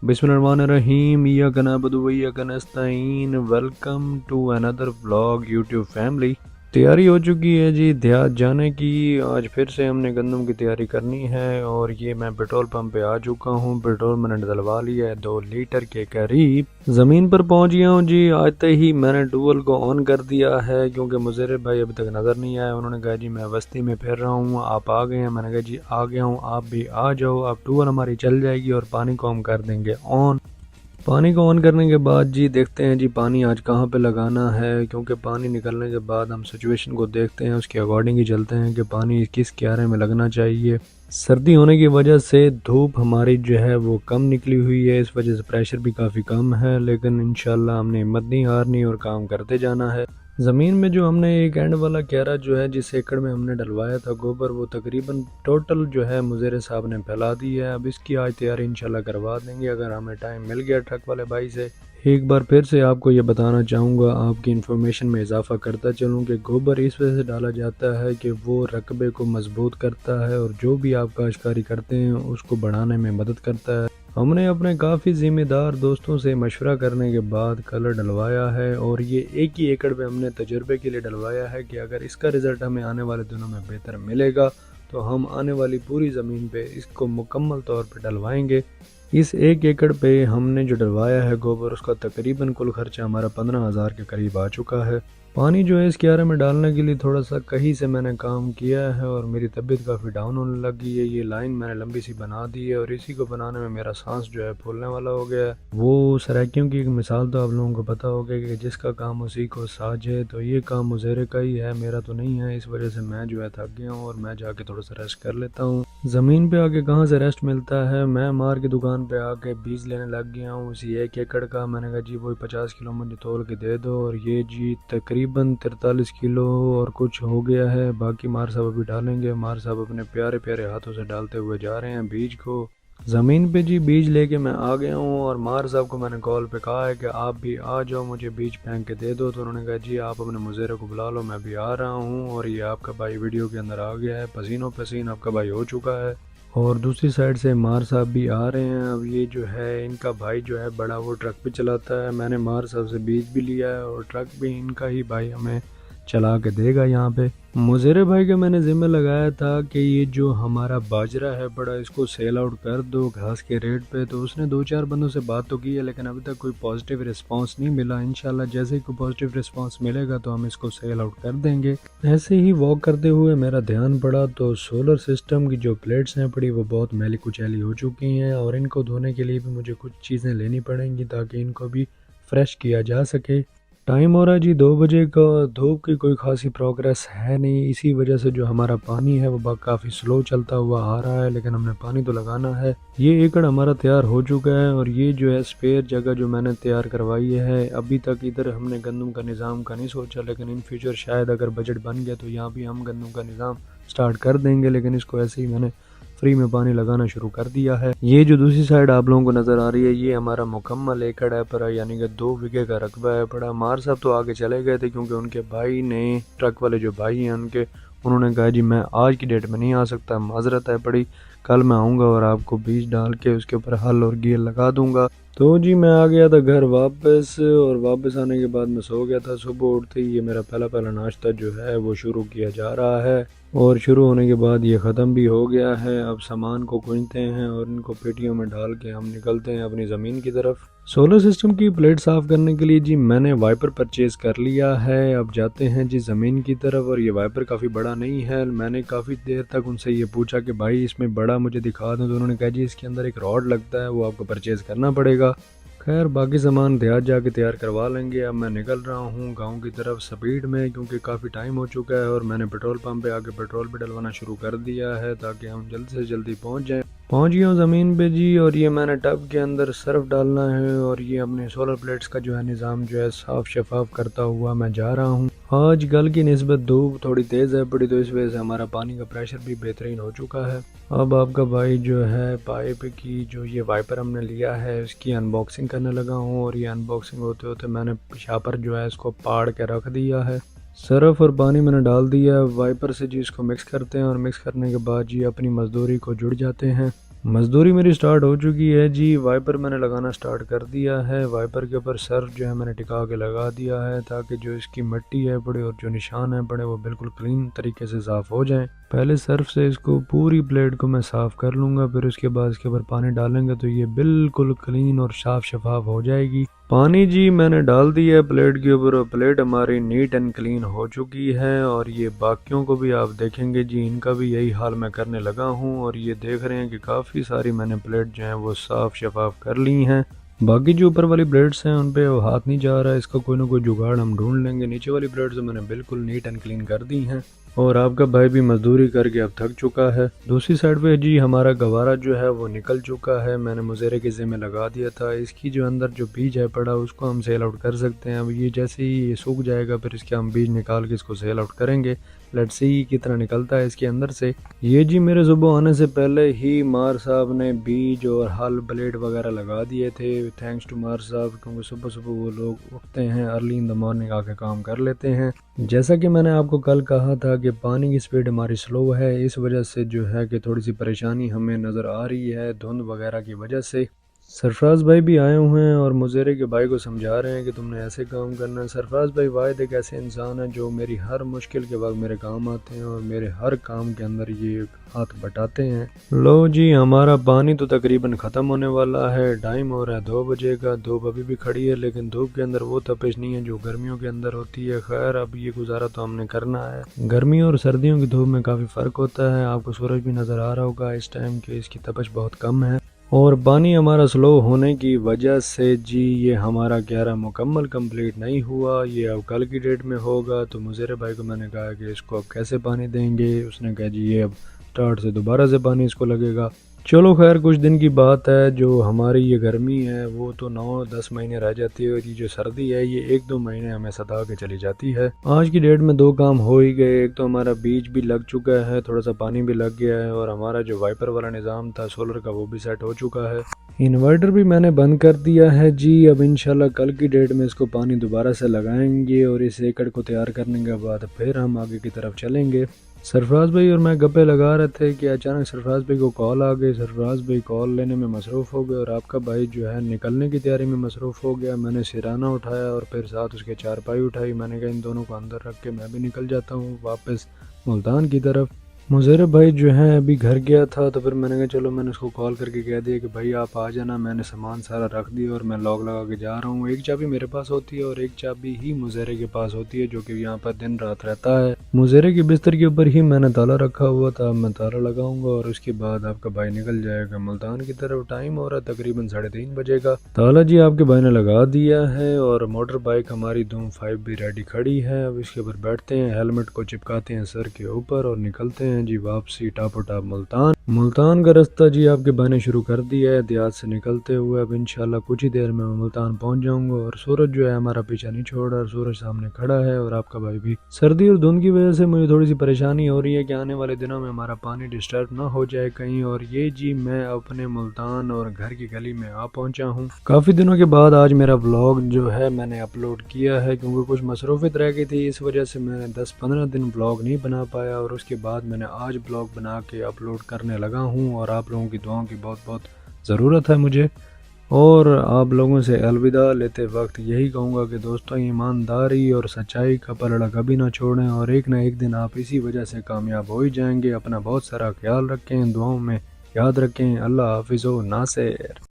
बिस्मिल्लाहिर्रहमानिर्रहीम इय्याक नअबुदु व इय्याक नस्तईन। Welcome to another vlog YouTube family. तैयारी हो चुकी है जी देहात जाने की। आज फिर से हमने गंदम की तैयारी करनी है और ये मैं पेट्रोल पंप पे आ चुका हूँ। पेट्रोल मैंने डलवा लिया है 2 लीटर के करीब। ज़मीन पर पहुँच गया हूँ जी। आते ही मैंने ट्यूबवेल को ऑन कर दिया है क्योंकि मुज़र्रिफ भाई अभी तक नज़र नहीं आया। उन्होंने कहा जी मैं बस्ती में फिर रहा हूँ, आप आ गए हैं। मैंने कहा जी आ गया हूँ, आप भी आ जाओ। अब ट्यूबवेल हमारी चल जाएगी और पानी को हम कर देंगे ऑन। पानी को ऑन करने के बाद जी देखते हैं जी पानी आज कहाँ पे लगाना है, क्योंकि पानी निकलने के बाद हम सिचुएशन को देखते हैं, उसके अकॉर्डिंग ही चलते हैं कि पानी किस क्यारे में लगना चाहिए। सर्दी होने की वजह से धूप हमारी जो है वो कम निकली हुई है, इस वजह से प्रेशर भी काफ़ी कम है, लेकिन इंशाल्लाह हमने हिम्मत नहीं हारनी और काम करते जाना है। ज़मीन में जो हमने एक एंड वाला क्यारा जो है जिस एकड़ में हमने डलवाया था गोबर, वो तकरीबन टोटल जो है मुज़ेरे साहब ने फैला दी है। अब इसकी आज तैयारी इंशाल्लाह करवा देंगे अगर हमें टाइम मिल गया ट्रक वाले भाई से। एक बार फिर से आपको ये बताना चाहूँगा, आपकी इन्फॉर्मेशन में इजाफा करता चलूँ कि गोबर इस वजह से डाला जाता है कि वो रकबे को मजबूत करता है और जो भी आप काश्तकारी करते हैं उसको बढ़ाने में मदद करता है। हमने अपने काफ़ी ज़िम्मेदार दोस्तों से मशवरा करने के बाद कलर डलवाया है और ये एक ही एकड़ पे हमने तजुर्बे के लिए डलवाया है कि अगर इसका रिज़ल्ट हमें आने वाले दिनों में बेहतर मिलेगा तो हम आने वाली पूरी ज़मीन पे इसको मुकम्मल तौर पे डलवाएंगे। इस एक एकड़ पे हमने जो डलवाया है गोबर, उसका तकरीबन कुल खर्चा हमारा 15,000 के करीब आ चुका है। पानी जो है इस क्यारे में डालने के लिए थोड़ा सा कहीं से मैंने काम किया है और मेरी तबीयत काफ़ी डाउन होने लगी है। ये लाइन मैंने लंबी सी बना दी है और इसी को बनाने में मेरा सांस जो है फूलने वाला हो गया है। वो सराइकियों की एक मिसाल तो आप लोगों को पता होगा कि जिसका काम उसी को साझे, तो ये काम मुज़ेरे का ही है, मेरा तो नहीं है। इस वजह से मैं जो है थक गया हूँ और मैं जाके थोड़ा सा रेस्ट कर लेता हूँ। ज़मीन पे आके कहाँ से रेस्ट मिलता है, मैं मार की दुकान पे आके बीज लेने लग गया हूँ उसी एक एकड़ का। मैंने कहा जी वही 50 किलो मुझे तोल के दे दो और ये जी तकरीबन 43 किलो और कुछ हो गया है। बाकी मार साहब अभी डालेंगे। मार साहब अपने प्यारे प्यारे हाथों से डालते हुए जा रहे हैं बीज को। ज़मीन पे जी बीज लेके मैं आ गया हूँ और मार साहब को मैंने कॉल पे कहा है कि आप भी आ जाओ, मुझे बीज फेंक के दे दो। तो उन्होंने कहा जी आप अपने मुज़ेरे को बुला लो, मैं भी आ रहा हूँ। और ये आपका भाई वीडियो के अंदर आ गया है, पसीनों पसीन आपका भाई हो चुका है। और दूसरी साइड से मार साहब भी आ रहे हैं। अब ये जो है इनका भाई जो है बड़ा, वो ट्रक भी चलाता है। मैंने मार साहब से बीज भी लिया है और ट्रक भी इनका ही भाई हमें चला के देगा यहाँ पे। मुज़ेरे भाई का मैंने ज़िम्मे लगाया था कि ये जो हमारा बाजरा है बड़ा, इसको सेल आउट कर दो घास के रेट पे। तो उसने 2-4 बंदों से बात तो की है लेकिन अभी तक कोई पॉजिटिव रिस्पांस नहीं मिला। इंशाल्लाह जैसे ही कोई पॉजिटिव रिस्पांस मिलेगा तो हम इसको सेल आउट कर देंगे। ऐसे ही वॉक करते हुए मेरा ध्यान पड़ा तो सोलर सिस्टम की जो प्लेट्स हैं पड़ी, वो बहुत मैली कुचैली हो चुकी हैं और इनको धोने के लिए भी मुझे कुछ चीज़ें लेनी पड़ेंगी ताकि इनको भी फ्रेश किया जा सके। टाइम हो रहा है जी 2 बजे का। धूप की कोई खासी प्रोग्रेस है नहीं, इसी वजह से जो हमारा पानी है वो काफ़ी स्लो चलता हुआ आ रहा है, लेकिन हमने पानी तो लगाना है। ये एकड़ हमारा तैयार हो चुका है और ये जो है स्पेयर जगह जो मैंने तैयार करवाई है, अभी तक इधर हमने गंदम का निज़ाम का नहीं सोचा, लेकिन इन फ्यूचर शायद अगर बजट बन गया तो यहाँ भी हम गंदम का निज़ाम स्टार्ट कर देंगे। लेकिन इसको ऐसे ही मैंने फ्री में पानी लगाना शुरू कर दिया है। ये जो दूसरी साइड आप लोगों को नज़र आ रही है, ये हमारा मुकम्मल एकड़ है पर, यानी कि 2 बीघे का रकबा है पड़ा। मार साहब तो आगे चले गए थे क्योंकि उनके भाई ने, ट्रक वाले जो भाई हैं उन्होंने कहा जी मैं आज की डेट में नहीं आ सकता, माजरत है पड़ी, कल मैं आऊँगा और आपको बीज डाल के उसके ऊपर हल और गियर लगा दूँगा। तो जी मैं आ गया था घर वापस और वापस आने के बाद मैं सो गया था। सुबह उठते ही ये मेरा पहला नाश्ता जो है वो शुरू किया जा रहा है और शुरू होने के बाद ये ख़त्म भी हो गया है। अब सामान को गूंजते हैं और इनको पेटियों में डाल के हम निकलते हैं अपनी ज़मीन की तरफ। सोलर सिस्टम की प्लेट साफ़ करने के लिए जी मैंने वाइपर परचेज़ कर लिया है। अब जाते हैं जी ज़मीन की तरफ और ये वाइपर काफ़ी बड़ा नहीं है। मैंने काफ़ी देर तक उनसे ये पूछा कि भाई इसमें बड़ा मुझे दिखा दो, तो उन्होंने कहा जी इसके अंदर एक रॉड लगता है, वो आपको परचेज़ करना पड़ेगा। खैर बाकी सामान देहात जाके तैयार करवा लेंगे। अब मैं निकल रहा हूँ गांव की तरफ स्पीड में, क्योंकि काफ़ी टाइम हो चुका है और मैंने पेट्रोल पंप पे आके पेट्रोल भी डलवाना शुरू कर दिया है ताकि हम जल्द से जल्दी पहुँच जाएं। पहुँच गया हूँ ज़मीन पे जी और ये मैंने टब के अंदर सर्फ डालना है और ये अपने सोलर प्लेट्स का जो है निज़ाम जो है साफ़ शफाफ करता हुआ मैं जा रहा हूँ। आज कल की निस्बत धूप थोड़ी तेज़ है पड़ी, तो इस वजह से हमारा पानी का प्रेशर भी बेहतरीन हो चुका है। अब आपका भाई जो है पाइप की जो ये वाइपर हमने लिया है उसकी अनबॉक्सिंग करने लगा हूँ और ये अनबॉक्सिंग होते होते मैंने शापर जो है इसको पाड़ के रख दिया है। सरफ और पानी मैंने डाल दिया है। वाइपर से जी इसको मिक्स करते हैं और मिक्स करने के बाद जी अपनी मज़दूरी को जुड़ जाते हैं। مزدوری میری سٹارٹ ہو چکی ہے جی، وائپر میں نے لگانا سٹارٹ کر دیا ہے۔ وائپر کے اوپر سرف جو ہے میں نے ٹکا کے لگا دیا ہے تاکہ جو اس کی مٹی ہے پڑے اور جو نشان ہے پڑے وہ بالکل کلین طریقے سے صاف ہو جائیں۔ پہلے سرف سے اس کو پوری پلیٹ کو میں صاف کر لوں گا، پھر اس کے بعد اس کے اوپر پانی ڈالیں گے تو یہ بالکل کلین اور صاف شفاف ہو جائے گی۔ پانی جی میں نے ڈال دیا ہے پلیٹ کے اوپر، اور پلیٹ ہماری نیٹ اینڈ کلین ہو چکی ہے، اور یہ باقیوں کو بھی آپ دیکھیں گے جی، ان کا بھی یہی حال میں کرنے لگا ہوں، اور یہ دیکھ رہے ہیں کہ کافی ساری میں نے پلیٹ جو ہیں وہ صاف شفاف کر لی ہیں۔ باقی جو اوپر والی پلیٹس ہیں ان پہ ہاتھ نہیں جا رہا ہے، اس کا کوئی نہ کوئی جگاڑ ہم ڈھونڈ لیں گے۔ نیچے والی پلیٹس میں نے بالکل نیٹ اینڈ کلین کر دی ہیں، اور آپ کا بھائی بھی مزدوری کر کے اب تھک چکا ہے۔ دوسری سائڈ پہ جی ہمارا گوارا جو ہے وہ نکل چکا ہے، میں نے مزیرے کے ذمہ لگا دیا تھا۔ اس کی جو اندر جو بیج ہے پڑا اس کو ہم سیل آؤٹ کر سکتے ہیں۔ اب یہ جیسے ہی یہ سوکھ جائے گا پھر اس کے ہم بیج نکال کے اس کو سیل آؤٹ کریں گے۔ لیٹس سی کتنا نکلتا ہے اس کے اندر سے۔ یہ جی میرے صبح آنے سے پہلے ہی مار صاحب نے بیج اور ہل بلیڈ وغیرہ لگا دیے تھے، تھینکس ٹو مار صاحب، کیونکہ صبح صبح وہ لوگ اٹھتے ہیں ارلی ان دا مارننگ، آ کے کام کر لیتے ہیں۔ جیسا کہ میں نے آپ کو کل کہا تھا کہ پانی کی سپیڈ ہماری سلو ہے، اس وجہ سے جو ہے کہ تھوڑی سی پریشانی ہمیں نظر آ رہی ہے دھند وغیرہ کی وجہ سے۔ سرفراز بھائی بھی آئے ہوئے ہیں اور مزیرے کے بھائی کو سمجھا رہے ہیں کہ تم نے ایسے کام کرنا ہے۔ سرفراز بھائی واحد ایک ایسے انسان ہیں جو میری ہر مشکل کے وقت میرے کام آتے ہیں، اور میرے ہر کام کے اندر یہ ہاتھ بٹاتے ہیں۔ لو جی ہمارا پانی تو تقریباً ختم ہونے والا ہے، ٹائم ہو رہا ہے 2 بجے کا۔ دھوپ ابھی بھی کھڑی ہے لیکن دھوپ کے اندر وہ تپش نہیں ہے جو گرمیوں کے اندر ہوتی ہے۔ خیر اب یہ گزارا تو ہم نے کرنا ہے۔ گرمیوں اور سردیوں کی دھوپ میں کافی فرق ہوتا ہے، آپ کو سورج بھی نظر آ رہا ہوگا اس ٹائم کہ اس کی تپش بہت کم ہے، اور پانی ہمارا سلو ہونے کی وجہ سے جی یہ ہمارا گیارہ مکمل کمپلیٹ نہیں ہوا، یہ اب کل کی ڈیٹ میں ہوگا۔ تو مزیر بھائی کو میں نے کہا کہ اس کو اب کیسے پانی دیں گے، اس نے کہا جی یہ اب سٹارٹ سے دوبارہ سے پانی اس کو لگے گا۔ چلو خیر کچھ دن کی بات ہے، جو ہماری یہ گرمی ہے وہ تو 9-10 مہینے رہ جاتی ہے، اور یہ جو سردی ہے یہ 1-2 مہینے ہمیں ستا کے چلی جاتی ہے۔ آج کی ڈیٹ میں 2 کام ہو ہی گئے، ایک تو ہمارا بیج بھی لگ چکا ہے، تھوڑا سا پانی بھی لگ گیا ہے، اور ہمارا جو وائپر والا نظام تھا سولر کا وہ بھی سیٹ ہو چکا ہے۔ انورٹر بھی میں نے بند کر دیا ہے جی، اب انشاءاللہ کل کی ڈیٹ میں اس کو پانی دوبارہ سے لگائیں گے، اور اس ایکڑ کو تیار کرنے کے بعد پھر ہم آگے کی طرف چلیں گے۔ سرفراز بھائی اور میں گپے لگا رہے تھے کہ اچانک سرفراز بھائی کو کال آ گئی۔ سرفراز بھائی کال لینے میں مصروف ہو گئے، اور آپ کا بھائی جو ہے نکلنے کی تیاری میں مصروف ہو گیا۔ میں نے سرانہ اٹھایا اور پھر ساتھ اس کے چارپائی اٹھائی، میں نے کہا ان دونوں کو اندر رکھ کے میں بھی نکل جاتا ہوں واپس ملتان کی طرف۔ مزیر بھائی جو ہے ابھی گھر گیا تھا، تو پھر میں نے کہا چلو میں نے اس کو کال کر کے کہہ دیا کہ بھائی آپ آ جانا، میں نے سامان سارا رکھ دیا اور میں لاک لگا کے جا رہا ہوں۔ ایک چابی میرے پاس ہوتی ہے اور ایک چابی ہی مزیرے کے پاس ہوتی ہے، جو کہ یہاں پر دن رات رہتا ہے۔ مزیرے کے بستر کے اوپر ہی میں نے تالا رکھا ہوا تھا، میں تالا لگاؤں گا اور اس کے بعد آپ کا بھائی نکل جائے گا ملتان کی طرف۔ ٹائم ہو رہا ہے تقریباً 3:30 بجے کا۔ تالا جی آپ کے بھائی نے لگا دیا ہے، اور موٹر بائک ہماری دھوم 5 بھی ریڈی کھڑی ہے۔ اب اس کے اوپر بیٹھتے ہیں، ہیلمٹ کو چپکاتے ہیں سر کے اوپر اور نکلتے ہیں جی واپسی ٹاپ ٹاپ ملتان کا راستہ جی آپ کے بھائی نے شروع کر دیا ہے دیہات سے نکلتے ہوئے۔ اب انشاءاللہ کچھ ہی دیر میں ملتان پہنچ جاؤں گا، اور سورج جو ہے ہمارا پیچھا نہیں چھوڑ رہا، سورج سامنے کھڑا ہے، اور آپ کا بھائی بھی۔ سردی اور دھند کی وجہ سے مجھے تھوڑی سی پریشانی ہو رہی ہے کہ آنے والے دنوں میں ہمارا پانی ڈسٹرب نہ ہو جائے کہیں، اور یہ جی میں اپنے ملتان اور گھر کی گلی میں آ پہنچا ہوں۔ کافی دنوں کے بعد آج میرا ولاگ جو ہے میں نے اپلوڈ کیا ہے، کیونکہ کچھ مصروفیت رہ گئی تھی، اس وجہ سے میں نے 10-15 دن ولاگ نہیں بنا پایا، اور اس کے بعد میں نے آج ولاگ بنا کے اپلوڈ کرنے لگا ہوں، اور آپ لوگوں کی دعاؤں کی بہت بہت ضرورت ہے مجھے۔ اور آپ لوگوں سے الوداع لیتے وقت یہی کہوں گا کہ دوستوں ایمانداری اور سچائی کا پلڑا کبھی نہ چھوڑیں، اور ایک نہ ایک دن آپ اسی وجہ سے کامیاب ہو ہی جائیں گے۔ اپنا بہت سارا خیال رکھیں، دعاؤں میں یاد رکھیں۔ اللہ حافظ و ناصر۔